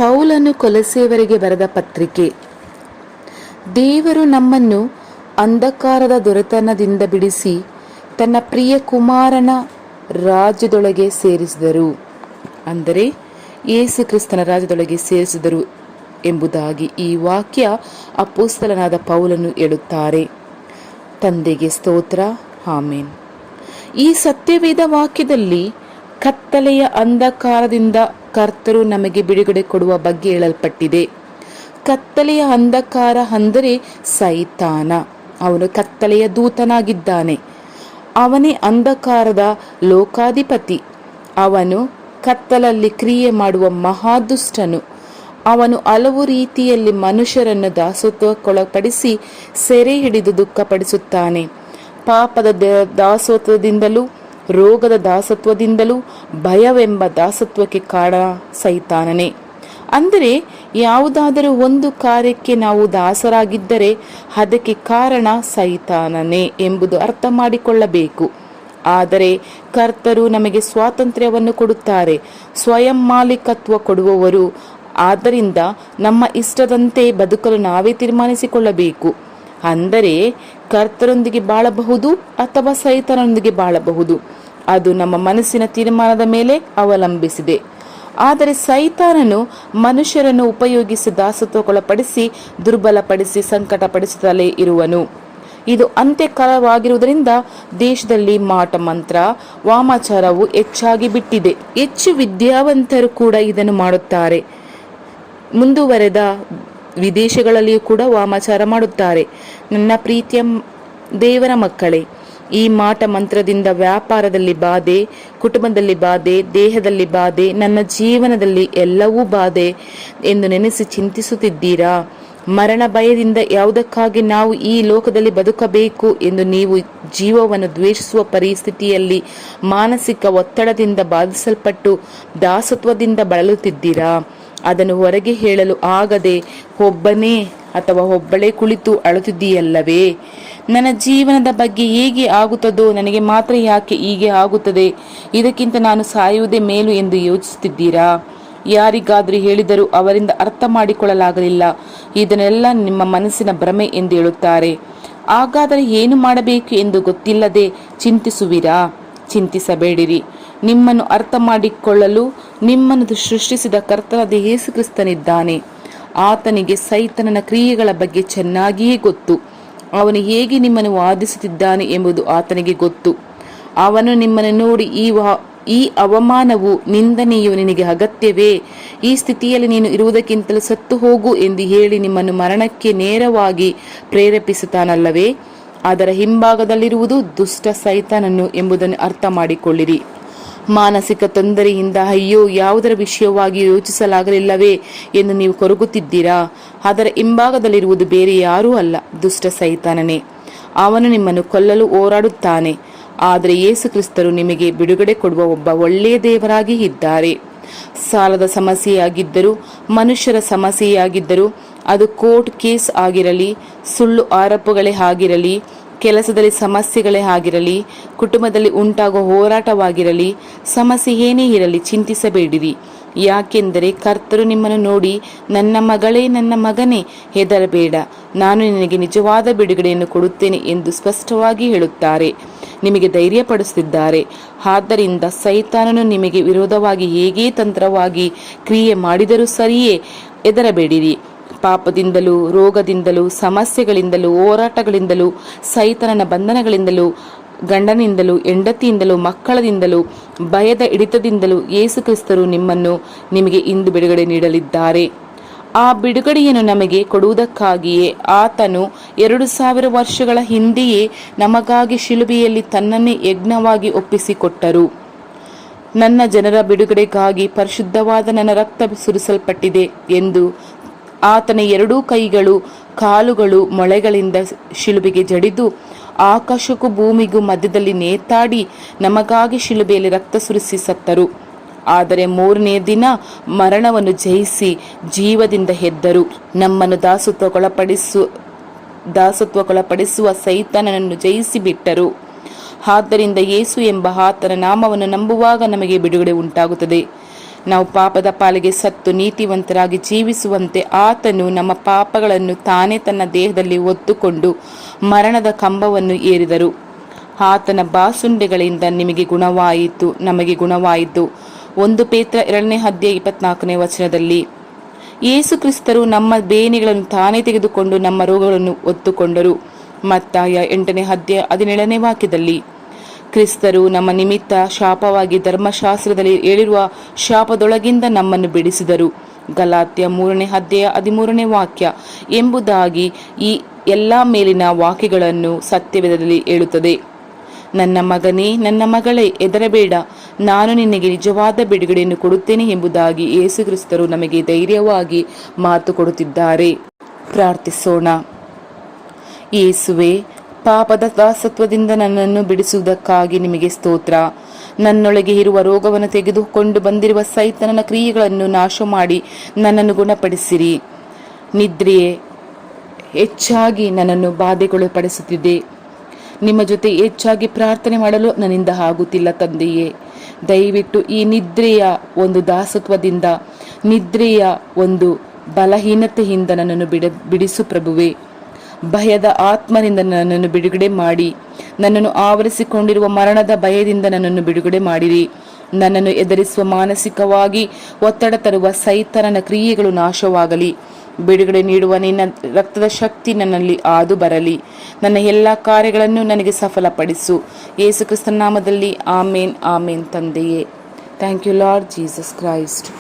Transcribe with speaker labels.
Speaker 1: ಪೌಲನು ಕೊಲೊಸ್ಸೆಯವರಿಗೆ ಬರೆದ ಪತ್ರಿಕೆ. ದೇವರು ನಮ್ಮನ್ನು ಅಂಧಕಾರದ ದೊರೆತನದಿಂದ ಬಿಡಿಸಿ ತನ್ನ ಪ್ರಿಯ ಕುಮಾರನ ರಾಜ್ಯದೊಳಗೆ ಸೇರಿಸಿದರು, ಅಂದರೆ ಯೇಸು ಕ್ರಿಸ್ತನ ರಾಜ್ಯದೊಳಗೆ ಸೇರಿಸಿದರು ಎಂಬುದಾಗಿ ಈ ವಾಕ್ಯ ಅಪೊಸ್ತಲನಾದ ಪೌಲನು ಹೇಳುತ್ತಾರೆ. ತಂದೆಗೆ ಸ್ತೋತ್ರ, ಆಮೆನ್. ಈ ಸತ್ಯವೇದ ವಾಕ್ಯದಲ್ಲಿ ಕತ್ತಲೆಯ ಅಂಧಕಾರದಿಂದ ಕರ್ತರು ನಮಗೆ ಬಿಡುಗಡೆ ಕೊಡುವ ಬಗ್ಗೆ ಹೇಳಲ್ಪಟ್ಟಿದೆ. ಕತ್ತಲೆಯ ಅಂಧಕಾರ ಅಂದರೆ ಸೈತಾನ. ಅವನು ಕತ್ತಲೆಯ ದೂತನಾಗಿದ್ದಾನೆ. ಅವನೇ ಅಂಧಕಾರದ ಲೋಕಾಧಿಪತಿ. ಅವನು ಕತ್ತಲಲ್ಲಿ ಕ್ರಿಯೆ ಮಾಡುವ ಮಹಾದುಷ್ಟನು. ಅವನು ಹಲವು ರೀತಿಯಲ್ಲಿ ಮನುಷ್ಯರನ್ನು ದಾಸತ್ವಕ್ಕೊಳಪಡಿಸಿ ಸೆರೆ ಹಿಡಿದು ದುಃಖಪಡಿಸುತ್ತಾನೆ. ಪಾಪದ ದಾಸತ್ವದಿಂದಲೂ ರೋಗದ ದಾಸತ್ವದಿಂದಲೂ ಭಯವೆಂಬ ದಾಸತ್ವಕ್ಕೆ ಕಾರಣ ಸೈತಾನನೇ. ಅಂದರೆ ಯಾವುದಾದರೂ ಒಂದು ಕಾರ್ಯಕ್ಕೆ ನಾವು ದಾಸರಾಗಿದ್ದರೆ ಅದಕ್ಕೆ ಕಾರಣ ಸೈತಾನನೇ ಎಂಬುದು ಅರ್ಥ ಮಾಡಿಕೊಳ್ಳಬೇಕು. ಆದರೆ ಕರ್ತರು ನಮಗೆ ಸ್ವಾತಂತ್ರ್ಯವನ್ನು ಕೊಡುತ್ತಾರೆ, ಸ್ವಯಂ ಮಾಲೀಕತ್ವ ಕೊಡುವವರು. ಆದ್ದರಿಂದ ನಮ್ಮ ಇಷ್ಟದಂತೆ ಬದುಕಲು ನಾವೇ ತೀರ್ಮಾನಿಸಿಕೊಳ್ಳಬೇಕು. ಅಂದರೆ ಕರ್ತರೊಂದಿಗೆ ಬಾಳಬಹುದು ಅಥವಾ ಸೈತಾನನೊಂದಿಗೆ ಬಾಳಬಹುದು. ಅದು ನಮ್ಮ ಮನಸ್ಸಿನ ತೀರ್ಮಾನದ ಮೇಲೆ ಅವಲಂಬಿಸಿದೆ. ಆದರೆ ಸೈತಾನನು ಮನುಷ್ಯರನ್ನು ಉಪಯೋಗಿಸಿ ದಾಸತ್ವಕ್ಕೊಳಪಡಿಸಿ ದುರ್ಬಲಪಡಿಸಿ ಸಂಕಟಪಡಿಸುತ್ತಲೇ ಇರುವನು. ಇದು ಅಂತ್ಯಕಾಲವಾಗಿರುವುದರಿಂದ ದೇಶದಲ್ಲಿ ಮಾಟ ಮಂತ್ರ, ವಾಮಾಚಾರವು ಹೆಚ್ಚಾಗಿ ಬಿಟ್ಟಿದೆ. ಹೆಚ್ಚು ವಿದ್ಯಾವಂತರು ಕೂಡ ಇದನ್ನು ಮಾಡುತ್ತಾರೆ. ಮುಂದುವರೆದ ವಿದೇಶಗಳಲ್ಲಿಯೂ ಕೂಡ ವಾಮಾಚಾರ ಮಾಡುತ್ತಾರೆ. ನನ್ನ ಪ್ರೀತಿಯ ದೇವರ ಮಕ್ಕಳೇ, ಈ ಮಾಟ ಮಂತ್ರದಿಂದ ವ್ಯಾಪಾರದಲ್ಲಿ ಬಾಧೆ, ಕುಟುಂಬದಲ್ಲಿ ಬಾಧೆ, ದೇಹದಲ್ಲಿ ಬಾಧೆ, ನನ್ನ ಜೀವನದಲ್ಲಿ ಎಲ್ಲವೂ ಬಾಧೆ ಎಂದು ನೆನೆಸಿ ಚಿಂತಿಸುತ್ತಿದ್ದೀರಾ? ಮರಣ ಭಯದಿಂದ ಯಾವುದಕ್ಕಾಗಿ ನಾವು ಈ ಲೋಕದಲ್ಲಿ ಬದುಕಬೇಕು ಎಂದು ನೀವು ಜೀವವನ್ನು ದ್ವೇಷಿಸುವ ಪರಿಸ್ಥಿತಿಯಲ್ಲಿ ಮಾನಸಿಕ ಒತ್ತಡದಿಂದ ಬಾಧಿಸಲ್ಪಟ್ಟು ದಾಸತ್ವದಿಂದ ಬಳಲುತ್ತಿದ್ದೀರಾ? ಅದನ್ನು ಹೊರಗೆ ಹೇಳಲು ಆಗದೆ ಒಬ್ಬನೇ ಅಥವಾ ಒಬ್ಬಳೇ ಕುಳಿತು ಅಳುತ್ತಿದ್ದೀಯಲ್ಲವೇ? ನನ್ನ ಜೀವನದ ಬಗ್ಗೆ ಹೇಗೆ ಆಗುತ್ತದೋ, ನನಗೆ ಮಾತ್ರ ಯಾಕೆ ಹೀಗೆ ಆಗುತ್ತದೆ, ಇದಕ್ಕಿಂತ ನಾನು ಸಾಯುವುದೇ ಮೇಲು ಎಂದು ಯೋಚಿಸುತ್ತಿದ್ದೀರಾ? ಯಾರಿಗಾದರೂ ಹೇಳಿದರೂ ಅವರಿಂದ ಅರ್ಥ ಮಾಡಿಕೊಳ್ಳಲಾಗಲಿಲ್ಲ. ಇದನ್ನೆಲ್ಲ ನಿಮ್ಮ ಮನಸ್ಸಿನ ಭ್ರಮೆ ಎಂದು ಹೇಳುತ್ತಾರೆ. ಹಾಗಾದರೆ ಏನು ಮಾಡಬೇಕು ಎಂದು ಗೊತ್ತಿಲ್ಲದೆ ಚಿಂತಿಸುವಿರಾ? ಚಿಂತಿಸಬೇಡಿರಿ. ನಿಮ್ಮನ್ನು ಅರ್ಥ ಮಾಡಿಕೊಳ್ಳಲು ನಿಮ್ಮನ್ನು ಸೃಷ್ಟಿಸಿದ ಕರ್ತನಾದ ಯೇಸು ಕ್ರಿಸ್ತನಿದ್ದಾನೆ. ಆತನಿಗೆ ಸೈತಾನನ ಕ್ರಿಯೆಗಳ ಬಗ್ಗೆ ಚೆನ್ನಾಗಿಯೇ ಗೊತ್ತು. ಅವನು ಹೇಗೆ ನಿಮ್ಮನ್ನು ವಾದಿಸುತ್ತಿದ್ದಾನೆ ಎಂಬುದು ಆತನಿಗೆ ಗೊತ್ತು. ಅವನು ನಿಮ್ಮನ್ನು ನೋಡಿ ಈ ಅವಮಾನವು ನಿಂದನೆಯು ನಿನಗೆ ಅಗತ್ಯವೇ? ಈ ಸ್ಥಿತಿಯಲ್ಲಿ ನೀನು ಇರುವುದಕ್ಕಿಂತಲೂ ಸತ್ತು ಹೋಗು ಎಂದು ಹೇಳಿ ನಿಮ್ಮನ್ನು ಮರಣಕ್ಕೆ ನೇರವಾಗಿ ಪ್ರೇರೇಪಿಸುತ್ತಾನಲ್ಲವೇ? ಅದರ ಹಿಂಭಾಗದಲ್ಲಿರುವುದು ದುಷ್ಟ ಸೈತಾನನು ಎಂಬುದನ್ನು ಅರ್ಥ ಮಾಡಿಕೊಳ್ಳಿರಿ. ಮಾನಸಿಕ ತೊಂದರೆಯಿಂದ ಅಯ್ಯೋ, ಯಾವುದರ ವಿಷಯವಾಗಿ ಯೋಚಿಸಲಾಗಲಿಲ್ಲವೇ ಎಂದು ನೀವು ಕೊರಗುತ್ತಿದ್ದೀರಾ? ಅದರ ಹಿಂಭಾಗದಲ್ಲಿರುವುದು ಬೇರೆ ಯಾರೂ ಅಲ್ಲ, ದುಷ್ಟ ಸೈತಾನನೇ. ಅವನು ನಿಮ್ಮನ್ನು ಕೊಲ್ಲಲು ಹೋರಾಡುತ್ತಾನೆ. ಆದರೆ ಯೇಸು ಕ್ರಿಸ್ತರು ನಿಮಗೆ ಬಿಡುಗಡೆ ಕೊಡುವ ಒಬ್ಬ ಒಳ್ಳೆಯ ದೇವರಾಗಿ ಇದ್ದಾರೆ. ಸಾಲದ ಸಮಸ್ಯೆಯಾಗಿದ್ದರೂ, ಮನುಷ್ಯರ ಸಮಸ್ಯೆಯಾಗಿದ್ದರೂ, ಅದು ಕೋರ್ಟ್ ಕೇಸ್ ಆಗಿರಲಿ, ಸುಳ್ಳು ಆರೋಪಗಳೇ ಆಗಿರಲಿ, ಕೆಲಸದಲ್ಲಿ ಸಮಸ್ಯೆಗಳೇ ಆಗಿರಲಿ, ಕುಟುಂಬದಲ್ಲಿ ಉಂಟಾಗುವ ಹೋರಾಟವಾಗಿರಲಿ, ಸಮಸ್ಯೆ ಏನೇ ಇರಲಿ ಚಿಂತಿಸಬೇಡಿರಿ. ಯಾಕೆಂದರೆ ಕರ್ತರು ನಿಮ್ಮನ್ನು ನೋಡಿ, ನನ್ನ ಮಗಳೇ, ನನ್ನ ಮಗನೇ, ಹೆದರಬೇಡ, ನಾನು ನಿನಗೆ ನಿಜವಾದ ಬಿಡುಗಡೆಯನ್ನು ಕೊಡುತ್ತೇನೆ ಎಂದು ಸ್ಪಷ್ಟವಾಗಿ ಹೇಳುತ್ತಾರೆ. ನಿಮಗೆ ಧೈರ್ಯಪಡಿಸುತ್ತಿದ್ದಾರೆ. ಆದ್ದರಿಂದ ಸೈತಾನನು ನಿಮಗೆ ವಿರೋಧವಾಗಿ ಹೇಗೆ ತಂತ್ರವಾಗಿ ಕ್ರಿಯೆ ಮಾಡಿದರೂ ಸರಿಯೇ, ಹೆದರಬೇಡಿರಿ. ಪಾಪದಿಂದಲೂ, ರೋಗದಿಂದಲೂ, ಸಮಸ್ಯೆಗಳಿಂದಲೂ, ಹೋರಾಟಗಳಿಂದಲೂ, ಸೈತಾನನ ಬಂಧನಗಳಿಂದಲೂ, ಗಂಡನಿಂದಲೂ, ಹೆಂಡತಿಯಿಂದಲೂ, ಮಕ್ಕಳದಿಂದಲೂ, ಭಯದ ಹಿಡಿತದಿಂದಲೂ ಯೇಸು ಕ್ರಿಸ್ತರು ನಿಮಗೆ ಇಂದು ಬಿಡುಗಡೆ ನೀಡಲಿದ್ದಾರೆ. ಆ ಬಿಡುಗಡೆಯನ್ನು ನಮಗೆ ಕೊಡುವುದಕ್ಕಾಗಿಯೇ ಆತನು 2000 ವರ್ಷಗಳ ಹಿಂದೆಯೇ ನಮಗಾಗಿ ಶಿಲುಬೆಯಲ್ಲಿ ತನ್ನನ್ನೇ ಯಜ್ಞವಾಗಿ ಒಪ್ಪಿಸಿಕೊಟ್ಟರು. ನನ್ನ ಜನರ ಬಿಡುಗಡೆಗಾಗಿ ಪರಿಶುದ್ಧವಾದ ನನ್ನ ರಕ್ತ ಸುರಿಸಲ್ಪಟ್ಟಿದೆ ಎಂದು ಆತನ 2 ಕೈಗಳು, ಕಾಲುಗಳು ಮೊಳೆಗಳಿಂದ ಶಿಲುಬೆಗೆ ಜಡಿದು ಆಕಾಶಕ್ಕೂ ಭೂಮಿಗೂ ಮಧ್ಯದಲ್ಲಿ ನೇತಾಡಿ ನಮಗಾಗಿ ಶಿಲುಬೆಯಲ್ಲಿ ರಕ್ತ ಸುರಿಸಿ ಸತ್ತರು. ಆದರೆ 3ನೇ ದಿನ ಮರಣವನ್ನು ಜಯಿಸಿ ಜೀವದಿಂದ ಎದ್ದರು. ನಮ್ಮನ್ನು ದಾಸತ್ವಕ್ಕೊಳಪಡಿಸುವ ಸೈತಾನನನ್ನು ಜಯಿಸಿ ಬಿಟ್ಟರು. ಆದ್ದರಿಂದ ಯೇಸು ಎಂಬ ಆತನ ನಾಮವನ್ನು ನಂಬುವಾಗ ನಮಗೆ ಬಿಡುಗಡೆ ಉಂಟಾಗುತ್ತದೆ. ನಾವು ಪಾಪದ ಪಾಲಿಗೆ ಸತ್ತು ನೀತಿವಂತರಾಗಿ ಜೀವಿಸುವಂತೆ ಆತನು ನಮ್ಮ ಪಾಪಗಳನ್ನು ತಾನೇ ತನ್ನ ದೇಹದಲ್ಲಿ ಹೊತ್ತುಕೊಂಡು ಮರಣದ ಕಂಬವನ್ನು ಏರಿದರು. ಆತನ ಬಾಸುಂಡೆಗಳಿಂದ ನಮಗೆ ಗುಣವಾಯಿತು. 1 ಪೇತ್ರ 2:24 ಯೇಸು ಕ್ರಿಸ್ತರು ನಮ್ಮ ಬೇನೆಗಳನ್ನು ತಾನೇ ತೆಗೆದುಕೊಂಡು ನಮ್ಮ ರೋಗಗಳನ್ನು ಹೊತ್ತುಕೊಂಡರು. ಮತ್ತಾಯ 8:17 ಕ್ರಿಸ್ತರು ನಮ್ಮ ನಿಮಿತ್ತ ಶಾಪವಾಗಿ ಧರ್ಮಶಾಸ್ತ್ರದಲ್ಲಿ ಹೇಳಿರುವ ಶಾಪದೊಳಗಿಂದ ನಮ್ಮನ್ನು ಬಿಡಿಸಿದರು. ಗಲಾತ್ಯ 3:13 ಎಂಬುದಾಗಿ ಈ ಎಲ್ಲ ಮೇಲಿನ ವಾಕ್ಯಗಳನ್ನು ಸತ್ಯವೇದದಲ್ಲಿ ಹೇಳುತ್ತದೆ. ನನ್ನ ಮಗನೇ, ನನ್ನ ಮಗಳೇ, ಹೆದರಬೇಡ, ನಾನು ನಿನಗೆ ನಿಜವಾದ ಬಿಡುಗಡೆಯನ್ನು ಕೊಡುತ್ತೇನೆ ಎಂಬುದಾಗಿ ಯೇಸು ಕ್ರಿಸ್ತರು ನಮಗೆ ಧೈರ್ಯವಾಗಿ ಮಾತು ಕೊಡುತ್ತಿದ್ದಾರೆ. ಪ್ರಾರ್ಥಿಸೋಣ. ಯೇಸುವೆ, ಪಾಪದ ದಾಸತ್ವದಿಂದ ನನ್ನನ್ನು ಬಿಡಿಸುವುದಕ್ಕಾಗಿ ನಿಮಗೆ ಸ್ತೋತ್ರ. ನನ್ನೊಳಗೆ ಇರುವ ರೋಗವನ್ನು ತೆಗೆದುಕೊಂಡು ಬಂದಿರುವ ಸೈತಾನನ ಕ್ರಿಯೆಗಳನ್ನು ನಾಶ ಮಾಡಿ ನನ್ನನ್ನು ಗುಣಪಡಿಸಿರಿ. ನಿದ್ರೆಯೇ ಹೆಚ್ಚಾಗಿ ನನ್ನನ್ನು ಬಾಧೆಗೊಳಪಡಿಸುತ್ತಿದೆ. ನಿಮ್ಮ ಜೊತೆ ಹೆಚ್ಚಾಗಿ ಪ್ರಾರ್ಥನೆ ಮಾಡಲು ನನ್ನಿಂದ ಆಗುತ್ತಿಲ್ಲ ತಂದೆಯೇ. ದಯವಿಟ್ಟು ಈ ನಿದ್ರೆಯ ಒಂದು ದಾಸತ್ವದಿಂದ, ನಿದ್ರೆಯ ಒಂದು ಬಲಹೀನತೆಯಿಂದ ನನ್ನನ್ನು ಬಿಡಿಸು ಪ್ರಭುವೆ. ಭಯದ ಆತ್ಮರಿಂದ ನನ್ನನ್ನು ಬಿಡುಗಡೆ ಮಾಡಿ, ನನ್ನನ್ನು ಆವರಿಸಿಕೊಂಡಿರುವ ಮರಣದ ಭಯದಿಂದ ನನ್ನನ್ನು ಬಿಡುಗಡೆ ಮಾಡಿರಿ. ನನ್ನನ್ನು ಎದುರಿಸುವ ಮಾನಸಿಕವಾಗಿ ಒತ್ತಡ ತರುವ ಸೈತಾನನ ಕ್ರಿಯೆಗಳು ನಾಶವಾಗಲಿ. ಬಿಡುಗಡೆ ನೀಡುವ ನಿನ್ನ ರಕ್ತದ ಶಕ್ತಿ ನನ್ನಲ್ಲಿ ಹಾದು ಬರಲಿ. ನನ್ನ ಎಲ್ಲ ಕಾರ್ಯಗಳನ್ನು ನನಗೆ ಸಫಲಪಡಿಸು. ಯೇಸು ಕ್ರಿಸ್ತನ ನಾಮದಲ್ಲಿ ಆಮೇನ್, ಆಮೇನ್ ತಂದೆಯೇ. Thank you Lord Jesus Christ.